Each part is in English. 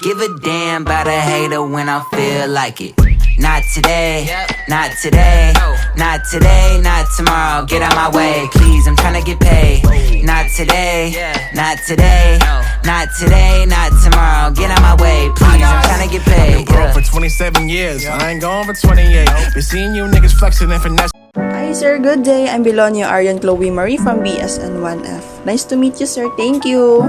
Give a damn about a hater when I feel like it. Not today, not today, not today, not tomorrow. Get out my way, please, I'm tryna get paid. Not today, not today, not today, not tomorrow. Get out my way, please, I'm tryna get paid. I've been broke for 27 years, I ain't going for 28. Been seeing you niggas flexing and finesse. Hi sir, good day. I'm Belonio Arian Chloe Marie from BSN1F. Nice to meet you sir, thank you.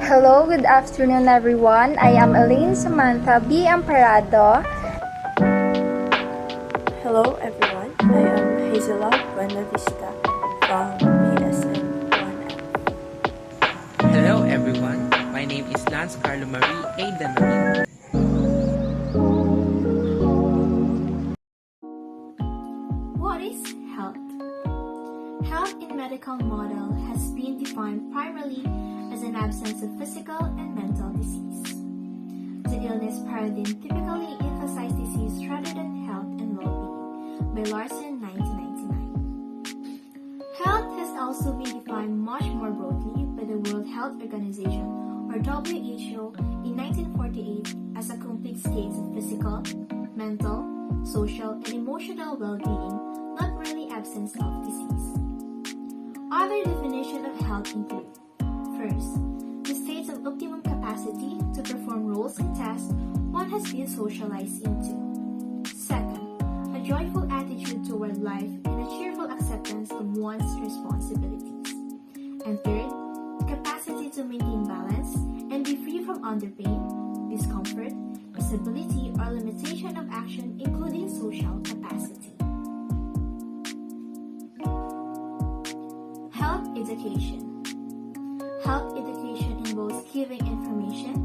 Hello, good afternoon everyone. I am Elaine Samantha B. Amparado. Hello everyone, I am Hazelot Buenavista from BSN1F. Hello everyone, my name is Lance Carlo Marie Aidan Marie. What is health? Health in medical model has been defined primarily as an absence of physical and mental disease. The illness paradigm typically emphasizes disease rather than health and well-being by Larson 1999. Health has also been defined much more broadly by the World Health Organization or WHO in 1948 as a complete state of physical, mental, social, and emotional well-being, not merely absence of disease. Other definitions of health include: first, the states of optimum capacity to perform roles and tasks one has been socialized into. Second, a joyful attitude toward life and a cheerful acceptance of one's responsibilities. And third, the capacity to maintain balance and be free from underpain, discomfort, disability, or limitation of action, including social capacity. Health education. Health education involves giving information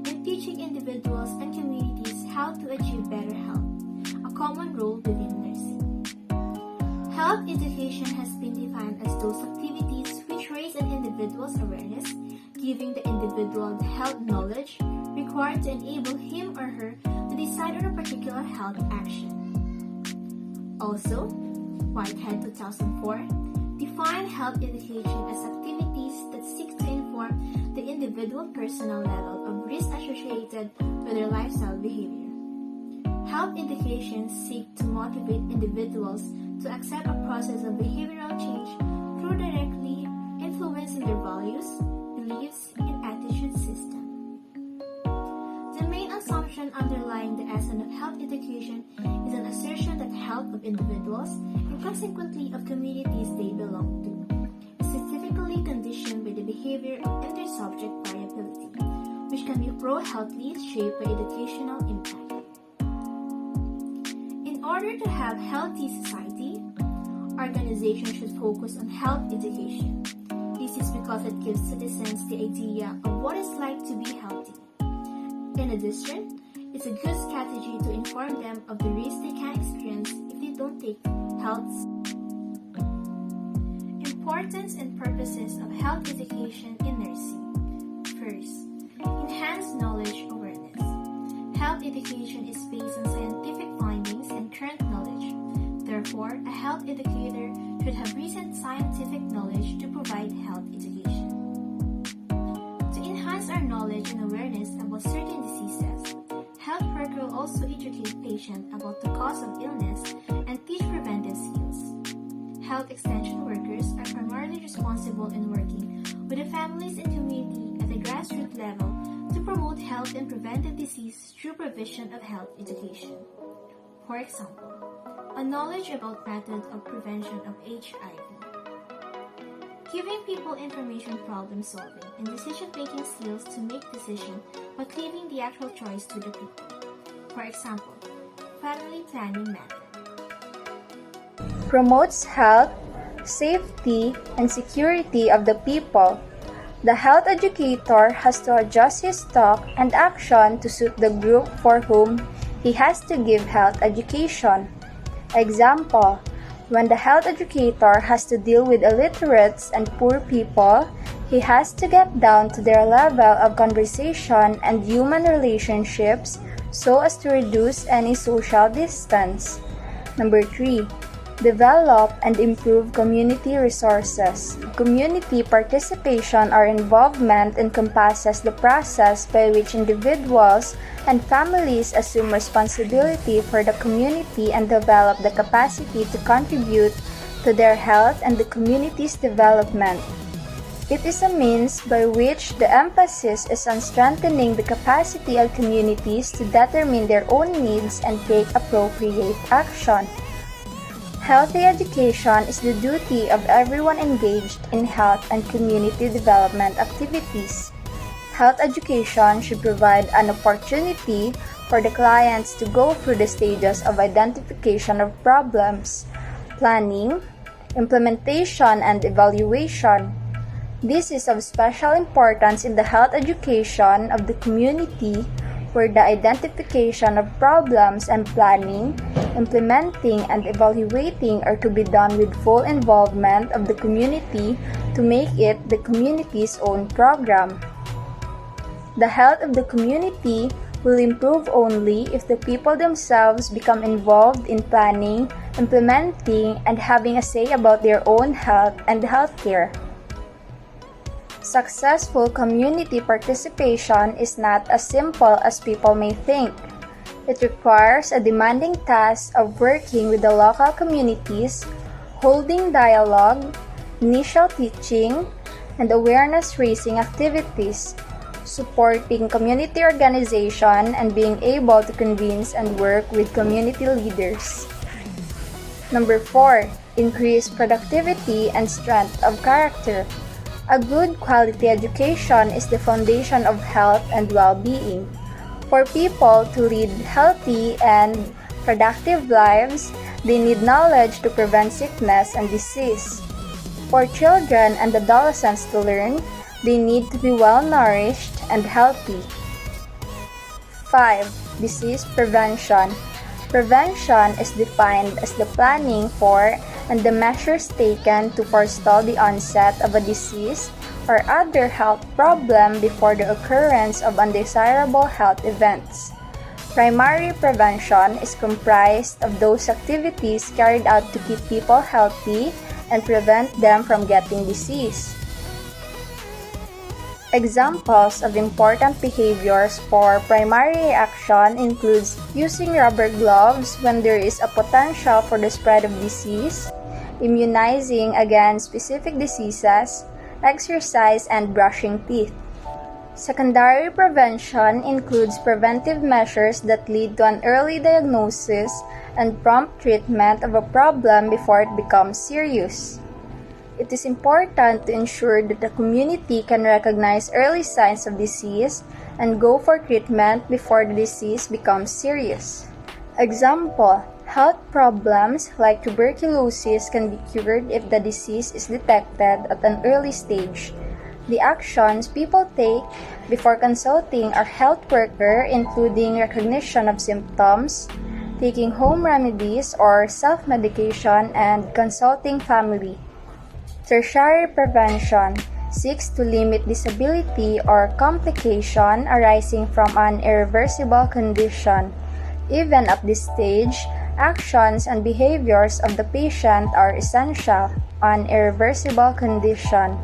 and teaching individuals and communities how to achieve better health, a common role within nursing. Health education has been defined as those activities which raise an individual's awareness, giving the individual the health knowledge required to enable him or her to decide on a particular health action. Also, Whitehead 2004 defined health education as activities that seek to inform the individual personal level of risk associated with their lifestyle behavior. Health education seeks to motivate individuals to accept a process of behavioral change through directly influencing their values, beliefs, and attitude system. The main assumption underlying the essence of health education is an assertion that health of individuals, and consequently of communities they belong to, is specifically conditioned by the behavior and their subject variability, which can be pro-healthily shaped by educational impact. In order to have healthy society, organizations should focus on health education. This is because it gives citizens the idea of what it's like to be healthy. In addition, it's a good strategy to inform them of the risks they can experience if they don't take health. Importance and purposes of health education in nursing. First, enhance knowledge awareness. Health education is based on scientific findings and current knowledge. Therefore, a health educator should have recent scientific knowledge to provide health education. To enhance our knowledge and awareness about certain diseases, health workers will also educate patients about the cause of illness and teach preventive skills. Health extension workers are primarily responsible in working with the families and community at the grassroots level to promote health and preventive disease through provision of health education. For example, a knowledge about methods of prevention of HIV. Giving people information problem solving and decision-making skills to make decisions but leaving the actual choice to the people. For example, family planning method. Promotes health, safety, and security of the people. The health educator has to adjust his talk and action to suit the group for whom he has to give health education. Example, when the health educator has to deal with illiterates and poor people, he has to get down to their level of conversation and human relationships so as to reduce any social distance. Number 3. Develop and improve community resources. Community participation or involvement encompasses the process by which individuals and families assume responsibility for the community and develop the capacity to contribute to their health and the community's development. It is a means by which the emphasis is on strengthening the capacity of communities to determine their own needs and take appropriate action. Healthy education is the duty of everyone engaged in health and community development activities. Health education should provide an opportunity for the clients to go through the stages of identification of problems, planning, implementation, and evaluation. This is of special importance in the health education of the community, where the identification of problems and planning, implementing, and evaluating are to be done with full involvement of the community to make it the community's own program. The health of the community will improve only if the people themselves become involved in planning, implementing, and having a say about their own health and healthcare. Successful community participation is not as simple as people may think. It requires a demanding task of working with the local communities, holding dialogue, initial teaching, and awareness-raising activities, supporting community organization, and being able to convince and work with community leaders. Number 4. Increase productivity and strength of character. A good quality education is the foundation of health and well-being. For people to lead healthy and productive lives, they need knowledge to prevent sickness and disease. For children and adolescents to learn, they need to be well-nourished and healthy. 5. Disease prevention. Prevention is defined as the planning for and the measures taken to forestall the onset of a disease or other health problem before the occurrence of undesirable health events. Primary prevention is comprised of those activities carried out to keep people healthy and prevent them from getting disease. Examples of important behaviors for primary action includes using rubber gloves when there is a potential for the spread of disease, immunizing against specific diseases, exercise, and brushing teeth. Secondary prevention includes preventive measures that lead to an early diagnosis and prompt treatment of a problem before it becomes serious. It is important to ensure that the community can recognize early signs of disease and go for treatment before the disease becomes serious. Example: health problems like tuberculosis can be cured if the disease is detected at an early stage. The actions people take before consulting a health worker, including recognition of symptoms, taking home remedies or self-medication, and consulting family. Tertiary prevention seeks to limit disability or complication arising from an irreversible condition. Even at this stage, actions and behaviors of the patient are essential. An irreversible condition.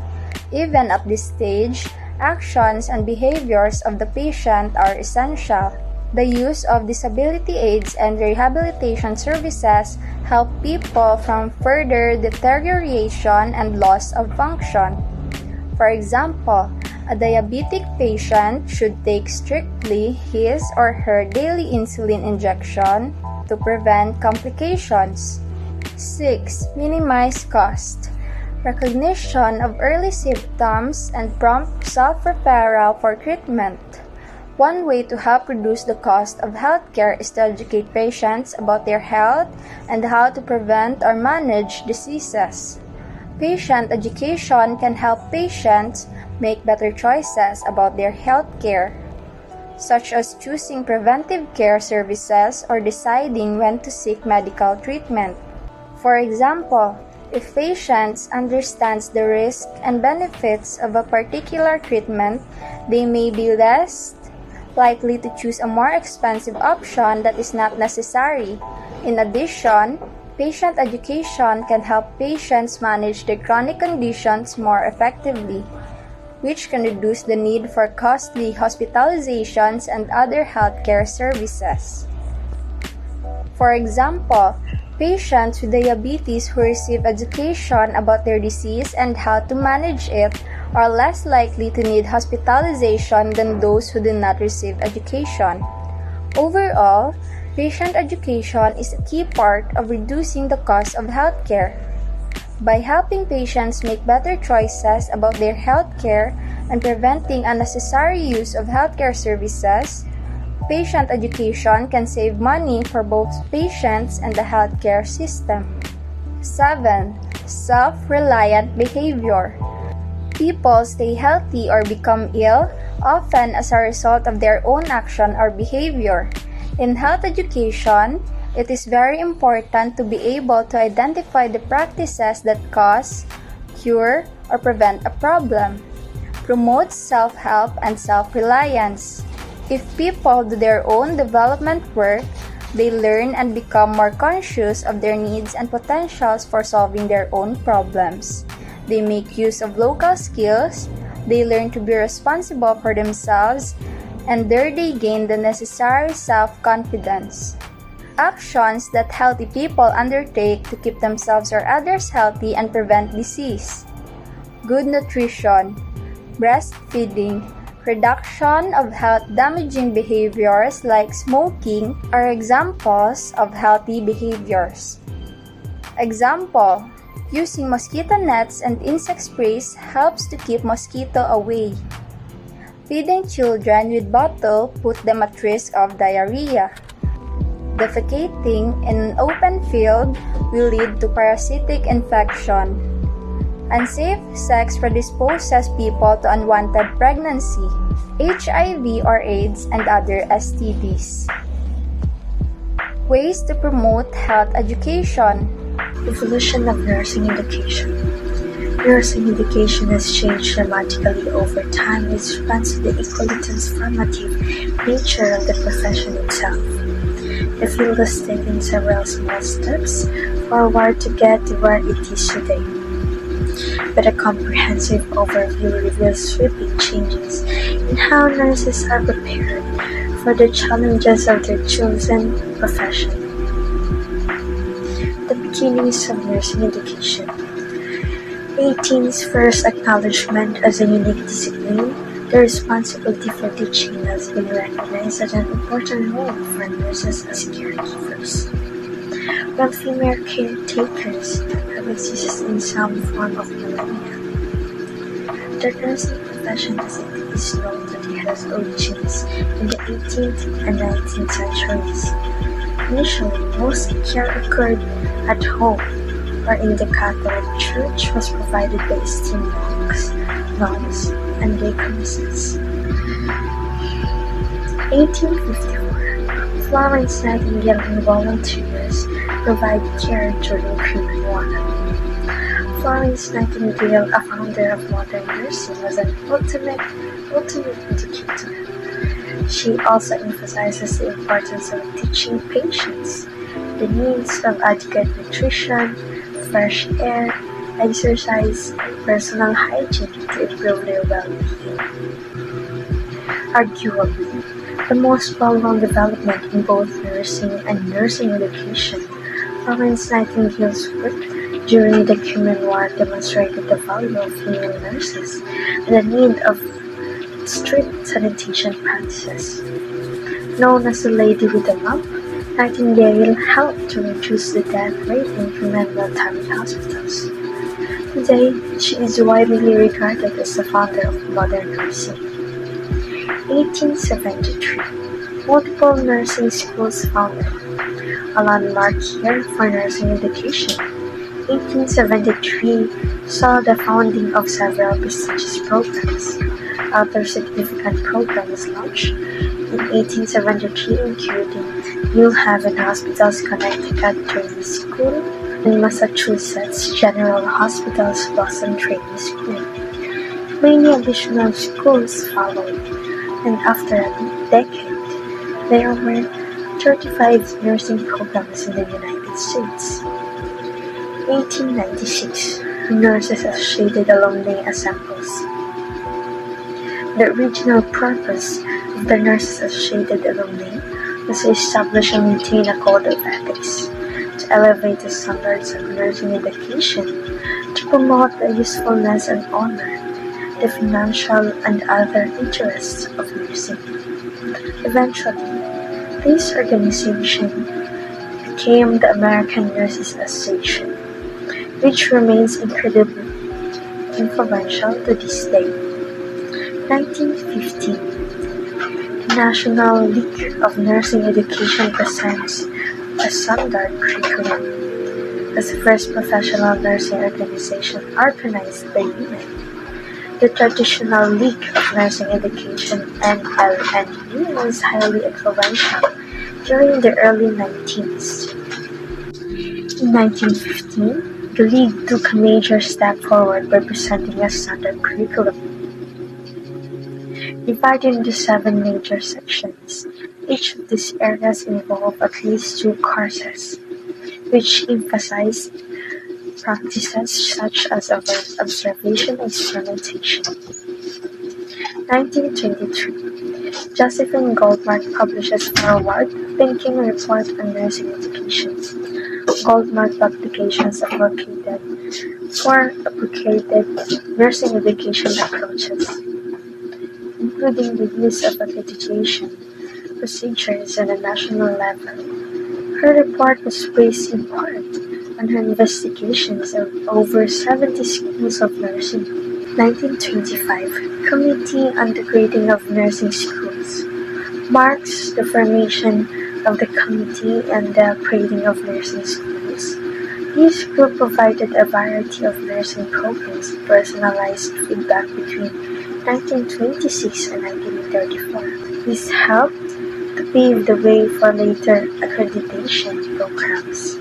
Even at this stage, actions and behaviors of the patient are essential. The use of disability aids and rehabilitation services help people from further deterioration and loss of function. For example, a diabetic patient should take strictly his or her daily insulin injection to prevent complications. 6. Minimize cost. Recognition of early symptoms and prompt self-referral for treatment. One way to help reduce the cost of healthcare is to educate patients about their health and how to prevent or manage diseases. Patient education can help patients make better choices about their healthcare, such as choosing preventive care services or deciding when to seek medical treatment. For example, if patients understand the risks and benefits of a particular treatment, they may be less likely to choose a more expensive option that is not necessary. In addition, Patient education can help patients manage their chronic conditions more effectively, which can reduce the need for costly hospitalizations and other healthcare services. For example, patients with diabetes who receive education about their disease and how to manage it are less likely to need hospitalization than those who do not receive education. Overall, patient education is a key part of reducing the cost of healthcare. By helping patients make better choices about their healthcare and preventing unnecessary use of healthcare services, patient education can save money for both patients and the healthcare system. 7. Self-reliant behavior. People stay healthy or become ill often as a result of their own action or behavior. In health education, it is very important to be able to identify the practices that cause, cure, or prevent a problem. Promotes self-help and self-reliance. If people do their own development work, they learn and become more conscious of their needs and potentials for solving their own problems. They make use of local skills, they learn to be responsible for themselves, and there they gain the necessary self-confidence. Actions that healthy people undertake to keep themselves or others healthy and prevent disease. Good nutrition, breastfeeding, reduction of health-damaging behaviors like smoking are examples of healthy behaviors. Example: using mosquito nets and insect sprays helps to keep mosquito away. Feeding children with bottle put them at risk of diarrhea. Defecating in an open field will lead to parasitic infection. Unsafe sex predisposes people to unwanted pregnancy, HIV or AIDS, and other STDs. Ways to promote health education. Evolution of nursing education. Nursing education has changed dramatically over time in response to the equally transformative nature of the profession itself. The field has taken several small steps forward to get to where it is today. But a comprehensive overview reveals sweeping changes in how nurses are prepared for the challenges of their chosen profession. The beginnings of nursing education. 18's first acknowledgement as a unique discipline, the responsibility for teaching has been recognized as an important role for nurses as caregivers. While female caretakers have existed in some form of millennia, the nursing profession as it is known that it has origins in the 18th and 19th centuries. Initially, most care occurred at home, wherein the Catholic Church was provided by esteemed monks, nuns, and laicresses. 1854, Florence Nightingale and volunteers provide care during Crimean War. Florence Nightingale, a founder of modern nursing, was an ultimate educator. She also emphasizes the importance of teaching patients the needs of adequate nutrition, fresh air, exercise, and personal hygiene to improve their well-being. Arguably, the most well-known development in both nursing and nursing education, Florence Nightingale's work during the Crimean War demonstrated the value of female nurses and the need of strict sanitation practices. Known as the Lady with the Mop, Nightingale helped to reduce the death rate in Crimean military hospitals. Today, she is widely regarded as the founder of modern nursing. 1873, multiple nursing schools founded, a landmark year for nursing education. 1873 saw the founding of several prestigious programs. Other significant programs launched in 1873 including New Haven Hospital's Connecticut Training School and Massachusetts General Hospital's Boston Training School. Many additional schools followed, and after a decade, there were 35 nursing programs in the United States. 1896, the Nurses Associated Alumni assembles. The original purpose of the Nurses Associated Alumni was to establish and maintain a code of ethics, to elevate the standards of nursing education, to promote the usefulness and honor the financial and other interests of nursing. Eventually, this organization became the American Nurses Association, which remains incredibly influential to this day. 1915, the National League of Nursing Education presents a standard curriculum as the first professional nursing organization organized by women. The traditional League of Nursing Education (NLNE) was highly influential during the early 19th. In 1915, the League took a major step forward by presenting a standard curriculum. Divided into 7 major sections, each of these areas involved at least 2 courses, which emphasized practices such as observation and experimentation. 1923, Josephine Goldmark publishes Forward Thinking Report on Nursing Education. Goldmark publications advocated for appropriated nursing education approaches, including the use of accreditation procedures on a national level. Her report was based in part on her investigations of over 70 schools of nursing. 1925, Committee on the Grading of Nursing Schools marks the formation of the Committee on the Grading of Nursing Schools. This group provided a variety of nursing programs and personalized feedback between 1926 and 1934. This helped to pave the way for later accreditation programs.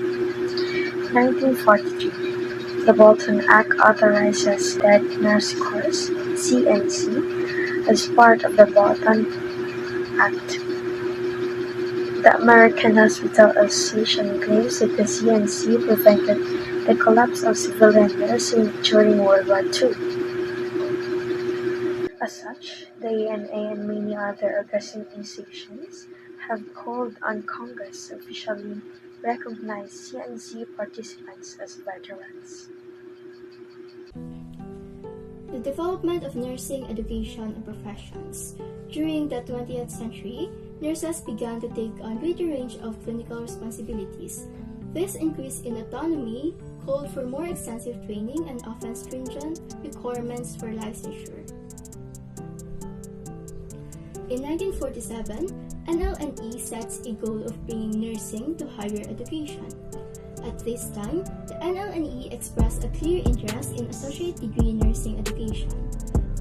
1943, the Bolton Act authorizes that nurse course (CNC) as part of the Bolton Act. The American Hospital Association claims that the CNC prevented the collapse of civilian nursing during World War II. As such, the ANA and many other organizations have called on Congress to officially recognize CNC participants as veterans. The development of nursing education and professions. During the 20th century, nurses began to take on a greater range of clinical responsibilities. This increase in autonomy called for more extensive training and often stringent requirements for licensure. In 1947, NLNE sets a goal of bringing nursing to higher education. At this time, the NLNE expressed a clear interest in associate degree nursing education,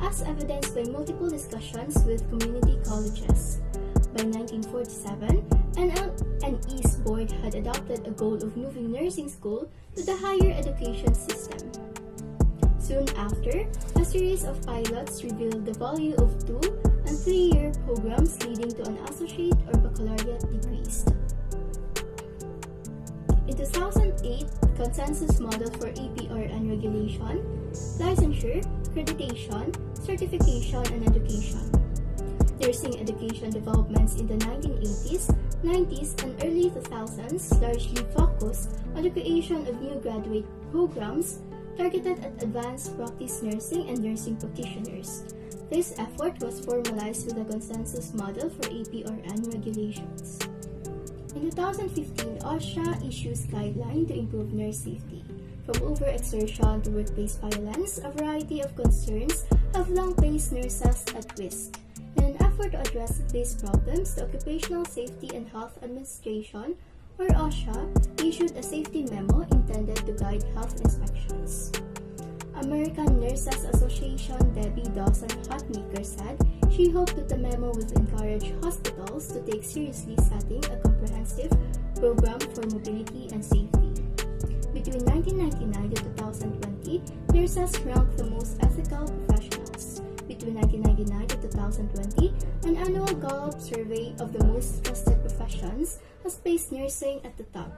as evidenced by multiple discussions with community colleges. By 1947, NLNE's board had adopted a goal of moving nursing school to the higher education system. Soon after, a series of pilots revealed the value of 2- and 3-year programs leading to an associate or baccalaureate degrees. In 2008, consensus model for APR and regulation, licensure, accreditation, certification, and education. Nursing education developments in the 1980s, 90s, and early 2000s largely focused on the creation of new graduate programs targeted at advanced practice nursing and nursing practitioners. This effort was formalized with a consensus model for APR and regulations. In 2015, OSHA issues guidelines to improve nurse safety. From overexertion to workplace violence, a variety of concerns have long placed nurses at risk. In an effort to address these problems, the Occupational Safety and Health Administration, or OSHA, issued a safety memo intended to guide health inspections. American Nurses Association Debbie Dawson-Hutmaker said she hoped that the memo would encourage hospitals to take seriously setting a comprehensive program for mobility and safety. Between 1999 to 2020, nurses ranked the most ethical professionals. Between 1999 to 2020, an annual Gallup survey of the most trusted professions has placed nursing at the top.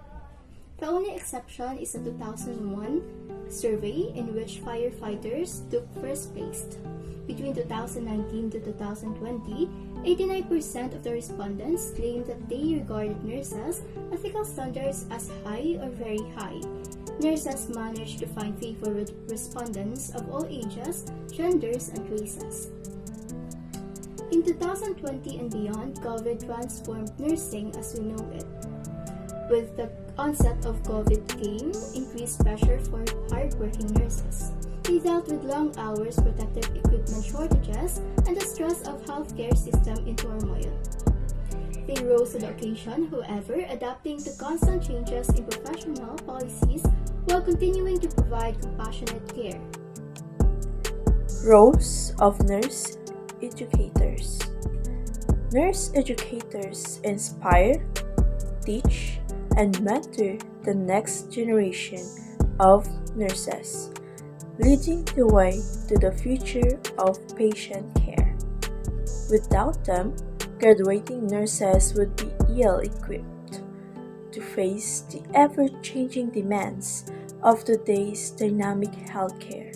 The only exception is a 2001 survey in which firefighters took first place. Between 2019 to 2020, 89% of the respondents claimed that they regarded nurses' ethical standards as high or very high. Nurses managed to find favor with respondents of all ages, genders, and races. In 2020 and beyond, COVID transformed nursing as we know it. With the onset of COVID came increased pressure for hardworking nurses. They dealt with long hours, protective equipment shortages, and the stress of healthcare system in turmoil. They rose to the occasion, however, adapting to constant changes in professional policies while continuing to provide compassionate care. Roles of nurse educators. Nurse educators inspire, teach, and mentor the next generation of nurses, leading the way to the future of patient care. Without them, graduating nurses would be ill-equipped to face the ever-changing demands of today's dynamic healthcare.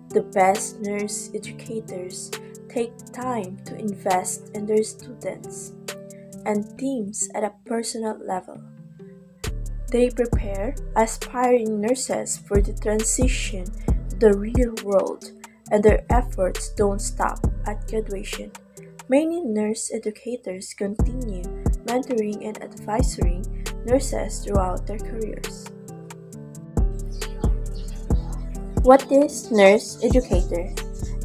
The best nurse educators take time to invest in their students and teams at a personal level. They prepare aspiring nurses for the transition to the real world, and their efforts don't stop at graduation. Many nurse educators continue mentoring and advising nurses throughout their careers. What is nurse educator?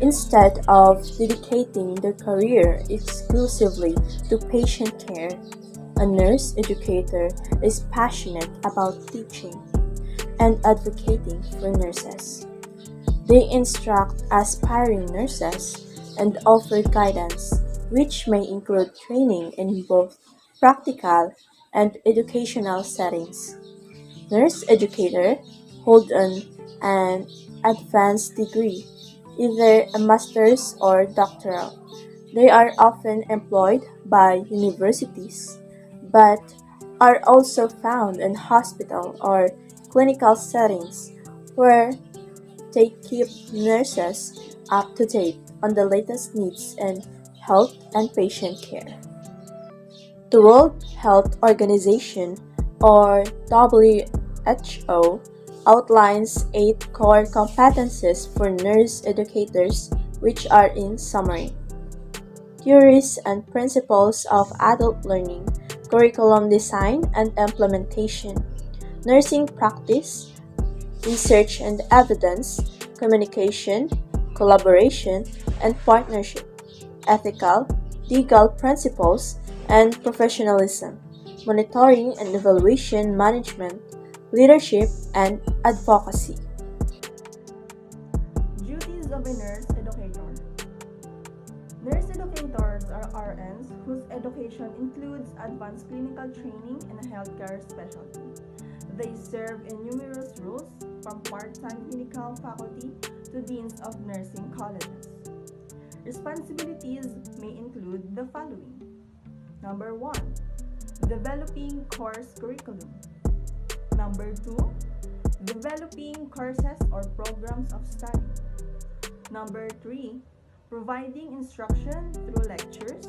Instead of dedicating their career exclusively to patient care, a nurse educator is passionate about teaching and advocating for nurses. They instruct aspiring nurses and offer guidance, which may include training in both practical and educational settings. Nurse educators hold an advanced degree, either a master's or doctoral. They are often employed by universities, but are also found in hospital or clinical settings where they keep nurses up to date on the latest needs in health and patient care. The World Health Organization, or WHO, outlines 8 core competencies for nurse educators, which are in summary: theories and principles of adult learning, curriculum design and implementation, nursing practice, research and evidence, communication, collaboration and partnership, ethical, legal principles, and professionalism, monitoring and evaluation management, leadership, and advocacy. Duties of a nurse educator. Nurse educators are RNs whose education includes advanced clinical training in a healthcare specialty. They serve in numerous roles, from part-time clinical faculty to deans of nursing colleges. Responsibilities may include the following. Number 1. Developing course curriculum. Number 2. Developing courses or programs of study. Number 3. Providing instruction through lectures.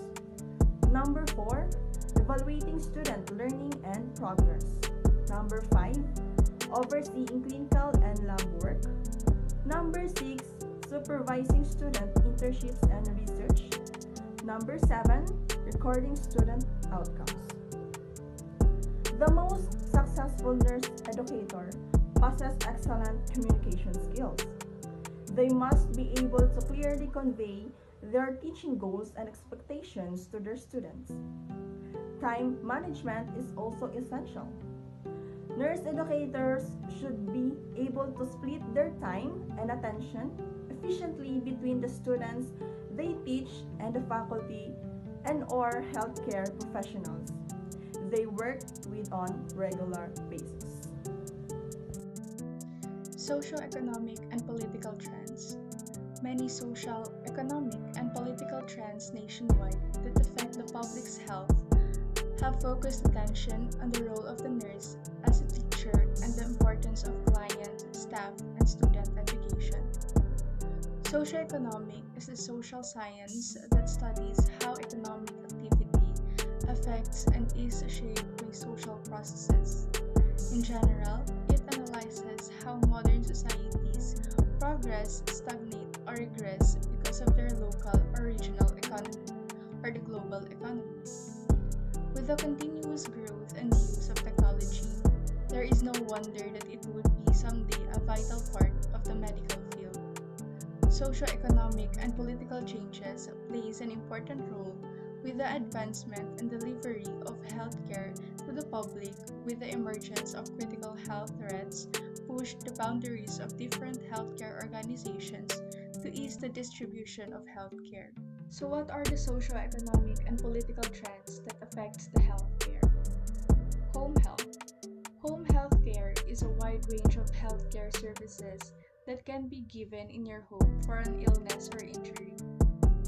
Number 4. Evaluating student learning and progress. Number 5. Overseeing clinical and lab work. Number 6. Supervising student internships and research. Number 7. Recording student outcomes. The most successful nurse educator possess excellent communication skills. They must be able to clearly convey their teaching goals and expectations to their students. Time management is also essential. Nurse educators should be able to split their time and attention efficiently between the students they teach and the faculty and/or healthcare professionals they work with on regular basis. Socioeconomic and political trends. Many social, economic, and political trends nationwide that affect the public's health have focused attention on the role of the nurse as a teacher. culture, and the importance of client, staff, and student education. Socioeconomic is a social science that studies how economic activity affects and is shaped by social processes. In general, it analyzes how modern societies progress, stagnate, or regress because of their local or regional economy, or the global economy. With the continuous growth and use of technology, there is no wonder that it would be someday a vital part of the medical field. Socioeconomic and political changes plays an important role with the advancement and delivery of healthcare to the public. With the emergence of critical health threats, pushed the boundaries of different healthcare organizations to ease the distribution of healthcare. So what are the socio-economic and political trends that affects the healthcare? Home health. Home healthcare is a wide range of healthcare services that can be given in your home for an illness or injury.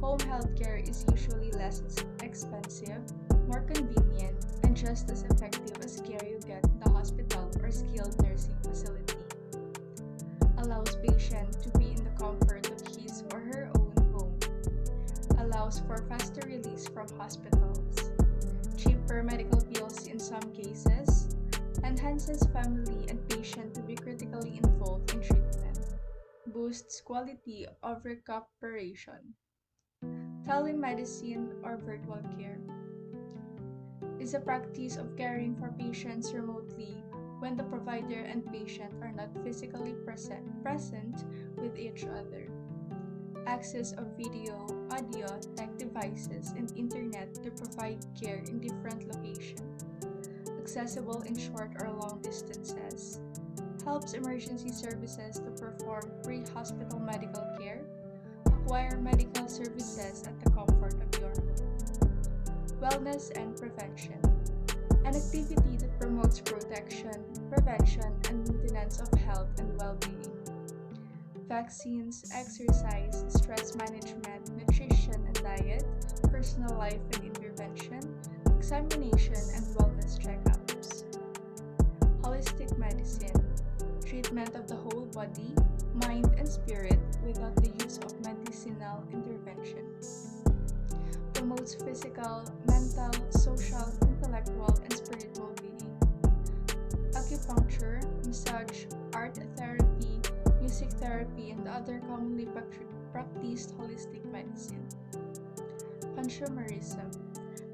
Home healthcare is usually less expensive, more convenient, and just as effective as care you get in the hospital or skilled nursing facility. Allows patient to be in the comfort of his or her own home. Allows for faster release from hospitals. Cheaper medical bills in some cases. Enhances family and patient to be critically involved in treatment. Boosts quality of recuperation. Telemedicine or virtual care is a practice of caring for patients remotely when the provider and patient are not physically present with each other. Access of video, audio, tech devices, and internet to provide care in different locations. Accessible in short or long distances. Helps emergency services to perform pre-hospital medical care. Acquire medical services at the comfort of your home. Wellness and prevention. An activity that promotes protection, prevention, and maintenance of health and well-being. Vaccines, exercise, stress management, nutrition and diet, personal life and intervention, examination and wellness checkups. Holistic medicine. Treatment of the whole body, mind, and spirit without the use of medicinal intervention. Promotes physical, mental, social, intellectual, and spiritual being. Acupuncture, massage, art therapy, music therapy, and other commonly practiced holistic medicine. Consumerism.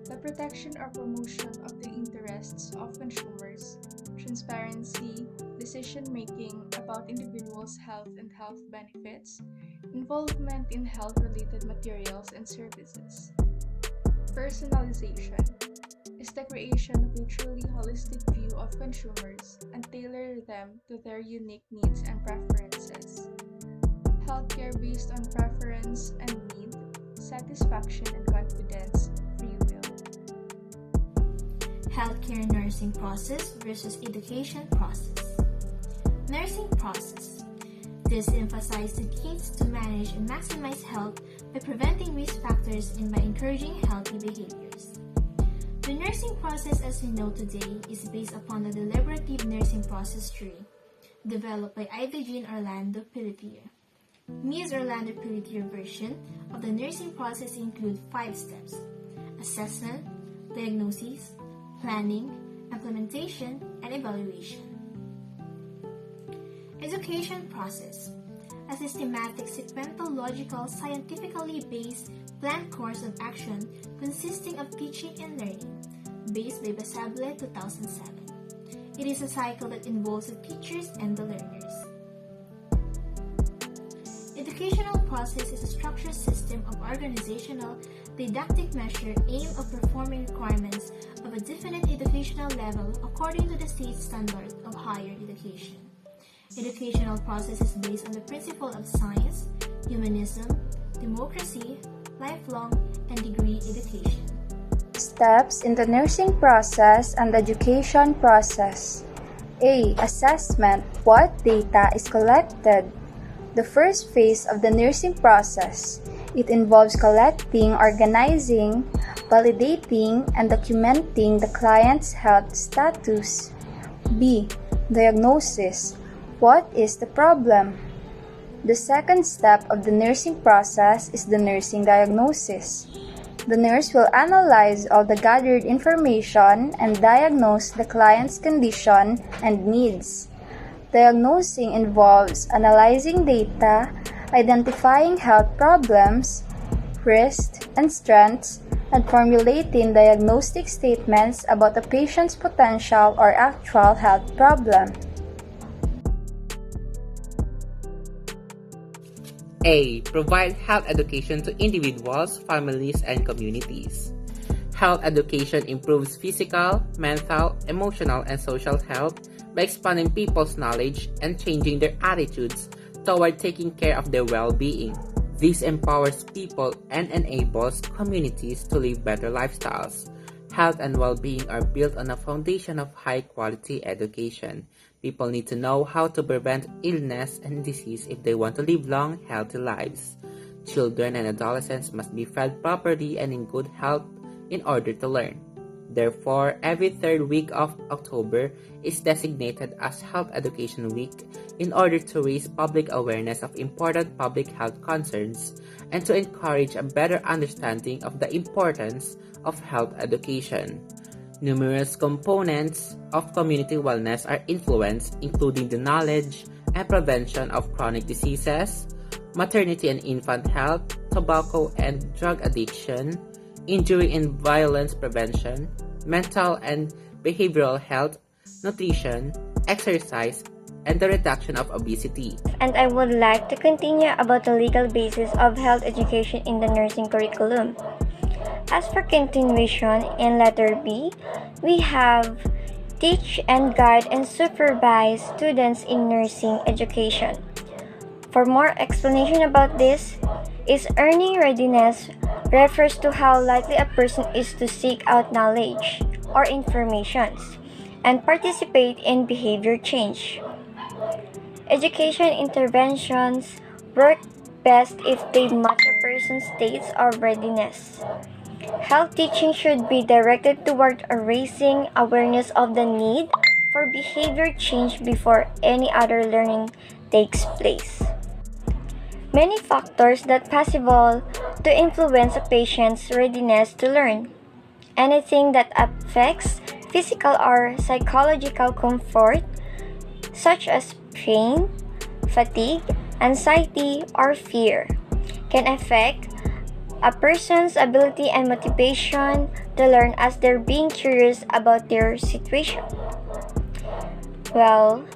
The protection or promotion of the interests of consumers, transparency, decision-making about individuals' health and health benefits, involvement in health-related materials and services. Personalization is the creation of a truly holistic view of consumers and tailor them to their unique needs and preferences. Healthcare based on preference and need, satisfaction and confidence, free will. Healthcare nursing process versus education process. Nursing process. This emphasizes the needs to manage and maximize health by preventing risk factors and by encouraging healthy behaviors. The nursing process as we know today is based upon the deliberative nursing process tree developed by Ida Jean Orlando Pelletier. Ms. Orlando Pelletier version of the nursing process include 5 steps: assessment, diagnosis, planning, implementation, and evaluation. Education process. A systematic, sequential, logical, scientifically based planned course of action consisting of teaching and learning, based by Basable 2007. It is a cycle that involves the teachers and the learners. Educational process is a structured system of organizational, didactic measure aimed at performing requirements of a definite educational level according to the state standard of higher education. Educational process is based on the principle of science, humanism, democracy, lifelong, and degree education. Steps in the nursing process and education process. A. Assessment. What data is collected? The first phase of the nursing process. It involves collecting, organizing, validating, and documenting the client's health status. B. Diagnosis. What is the problem? The second step of the nursing process is the nursing diagnosis. The nurse will analyze all the gathered information and diagnose the client's condition and needs. Diagnosing involves analyzing data, identifying health problems, risks, and strengths, and formulating diagnostic statements about the patient's potential or actual health problem. A. Provide health education to individuals, families, and communities. Health education improves physical, mental, emotional, and social health by expanding people's knowledge and changing their attitudes toward taking care of their well-being. This empowers people and enables communities to live better lifestyles. Health and well-being are built on a foundation of high-quality education. People need to know how to prevent illness and disease if they want to live long, healthy lives. Children and adolescents must be fed properly and in good health in order to learn. Therefore, every third week of October is designated as Health Education Week in order to raise public awareness of important public health concerns and to encourage a better understanding of the importance of health education. Numerous components of community wellness are influenced, including the knowledge and prevention of chronic diseases, maternity and infant health, tobacco and drug addiction, injury and violence prevention, mental and behavioral health, nutrition, exercise, and the reduction of obesity. And I would like to continue about the legal basis of health education in the nursing curriculum. As for continuation in letter B, we have teach and guide and supervise students in nursing education. For more explanation about this, is earning readiness refers to how likely a person is to seek out knowledge or informations and participate in behavior change. Education interventions work best if they match a person's states of readiness. Health teaching should be directed toward raising awareness of the need for behavior change before any other learning takes place. Many factors that possible to influence a patient's readiness to learn. Anything that affects physical or psychological comfort, such as pain, fatigue, anxiety, or fear, can affect a person's ability and motivation to learn as they're being curious about their situation. Well,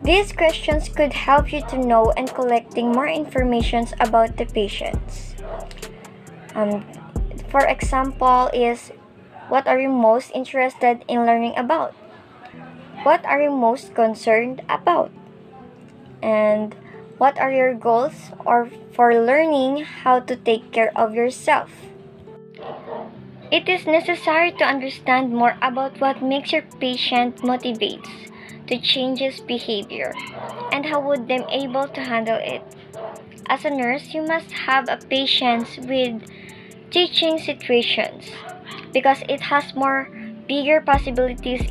these questions could help you to know and collecting more information about the patients. For example, is what are you most interested in learning about? What are you most concerned about? And what are your goals or for learning how to take care of yourself? It is necessary to understand more about what makes your patient motivates to change his behavior and how would them able to handle it. As a nurse, you must have a patience with teaching situations because it has more bigger possibilities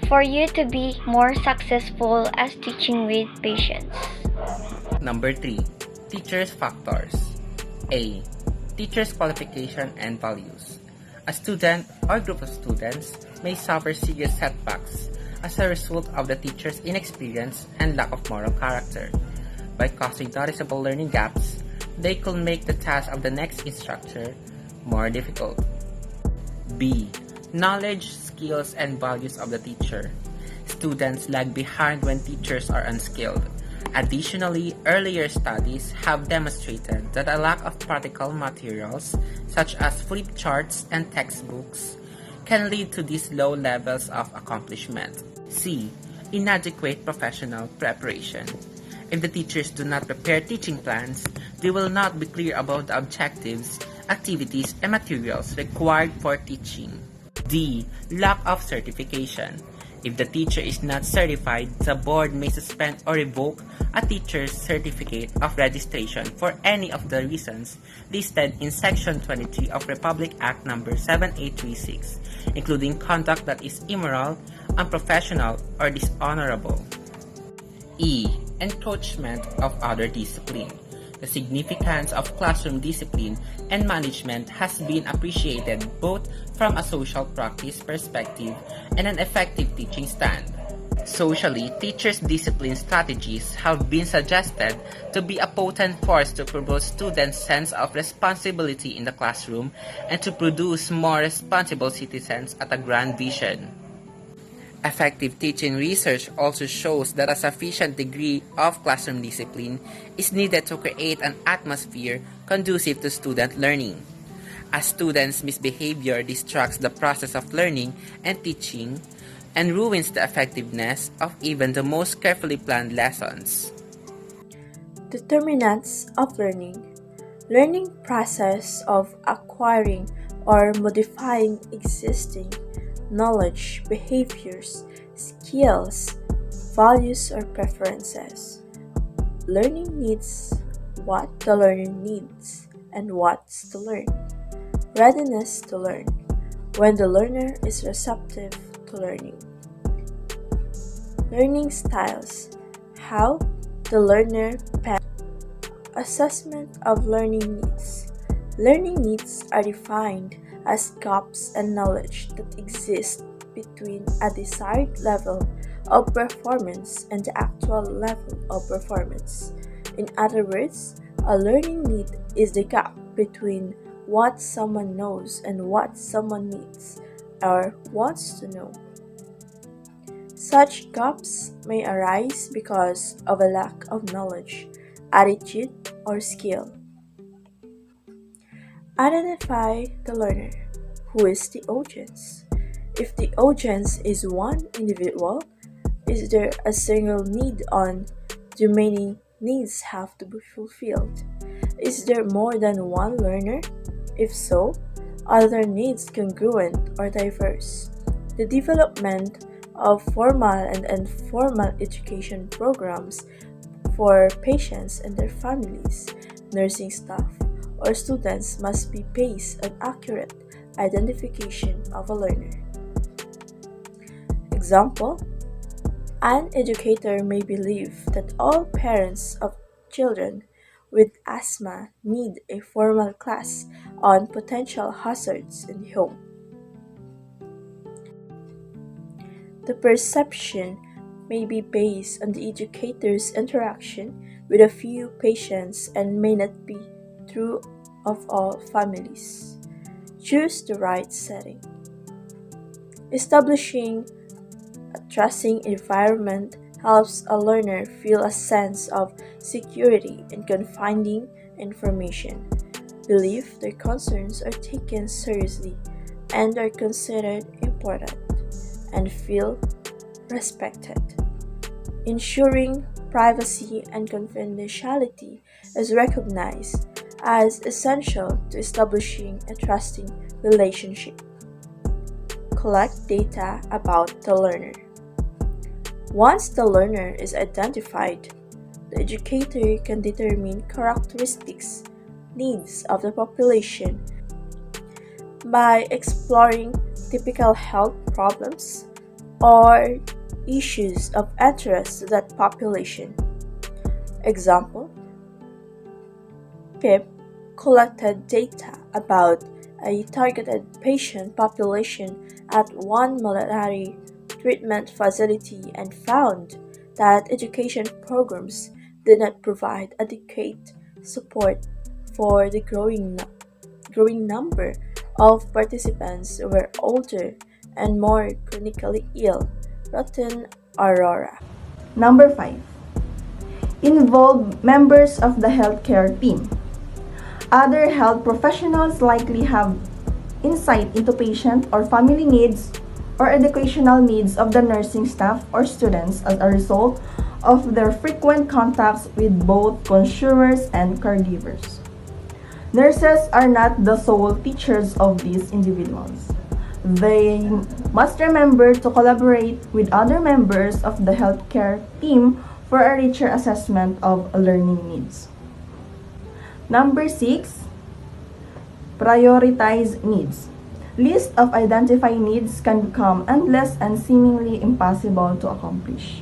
for you to be more successful as teaching with patients. Number 3. Teachers' factors. A. Teachers' qualification and values. A student or group of students may suffer serious setbacks as a result of the teacher's inexperience and lack of moral character. By causing noticeable learning gaps, they could make the task of the next instructor more difficult. B. Knowledge, skills, and values of the teacher. Students lag behind when teachers are unskilled. Additionally, earlier studies have demonstrated that a lack of practical materials, such as flip charts and textbooks, can lead to these low levels of accomplishment. C. Inadequate professional preparation. If the teachers do not prepare teaching plans, they will not be clear about the objectives, activities, and materials required for teaching. D. Lack of certification. If the teacher is not certified, the board may suspend or revoke a teacher's certificate of registration for any of the reasons listed in Section 23 of Republic Act No. 7836, including conduct that is immoral, unprofessional, or dishonorable. E. Encroachment of other discipline. The significance of classroom discipline and management has been appreciated both from a social practice perspective and an effective teaching stand. Socially, teachers' discipline strategies have been suggested to be a potent force to promote students' sense of responsibility in the classroom and to produce more responsible citizens at a grand vision. Effective teaching research also shows that a sufficient degree of classroom discipline is needed to create an atmosphere conducive to student learning. As students' misbehavior distracts the process of learning and teaching and ruins the effectiveness of even the most carefully planned lessons. Determinants of learning. Learning process of acquiring or modifying existing knowledge, behaviors, skills, values, or preferences. Learning needs what the learner needs and what's to learn. Readiness to learn, when the learner is receptive to learning. Learning styles, how the learner assessment of learning needs. Learning needs are defined as gaps in knowledge that exist between a desired level of performance and the actual level of performance. In other words, a learning need is the gap between what someone knows and what someone needs or wants to know. Such gaps may arise because of a lack of knowledge, attitude, or skill. Identify the learner. Who is the audience? If the audience is one individual, is there a single need on? Do many needs have to be fulfilled? Is there more than one learner? If so, are their needs congruent or diverse? The development of formal and informal education programs for patients and their families, nursing staff, or students must be based on accurate identification of a learner. Example, an educator may believe that all parents of children with asthma need a formal class on potential hazards in the home. The perception may be based on the educator's interaction with a few patients and may not be true of all families. Choose the right setting. Establishing a trusting environment helps a learner feel a sense of security in confiding information, believe their concerns are taken seriously and are considered important, and feel respected. Ensuring privacy and confidentiality is recognized as essential to establishing a trusting relationship. Collect data about the learner. Once the learner is identified, the educator can determine characteristics, needs of the population by exploring typical health problems or issues of interest to that population. Example, PIP collected data about a targeted patient population at one malaria treatment facility and found that education programs did not provide adequate support for the growing number of participants who were older and more chronically ill. Rotten Aurora. Number 5. Involve members of the healthcare team. Other health professionals likely have insight into patient or family needs or educational needs of the nursing staff or students as a result of their frequent contacts with both consumers and caregivers. Nurses are not the sole teachers of these individuals. They must remember to collaborate with other members of the healthcare team for a richer assessment of learning needs. Number 6, prioritize needs. List of identified needs can become endless and seemingly impossible to accomplish.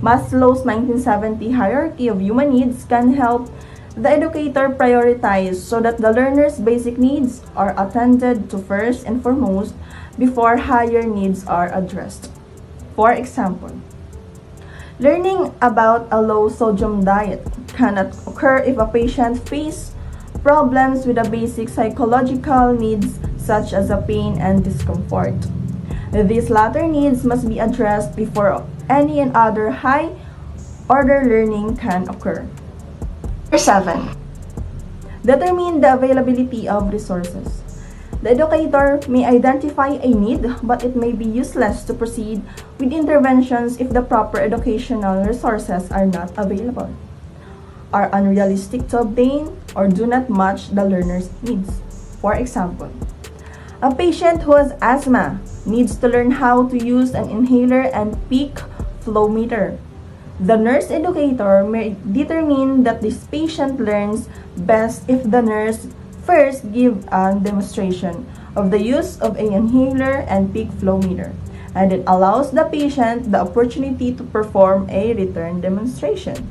Maslow's 1970 hierarchy of human needs can help the educator prioritize so that the learner's basic needs are attended to first and foremost before higher needs are addressed. For example, learning about a low-sodium diet cannot occur if a patient faces problems with the basic psychological needs such as pain and discomfort. These latter needs must be addressed before any and other high-order learning can occur. Number 7. Determine the availability of resources. The educator may identify a need, but it may be useless to proceed with interventions if the proper educational resources are not available, are unrealistic to obtain, or do not match the learner's needs. For example, a patient who has asthma needs to learn how to use an inhaler and peak flow meter. The nurse educator may determine that this patient learns best if the nurse first gives a demonstration of the use of an inhaler and peak flow meter, and it allows the patient the opportunity to perform a return demonstration.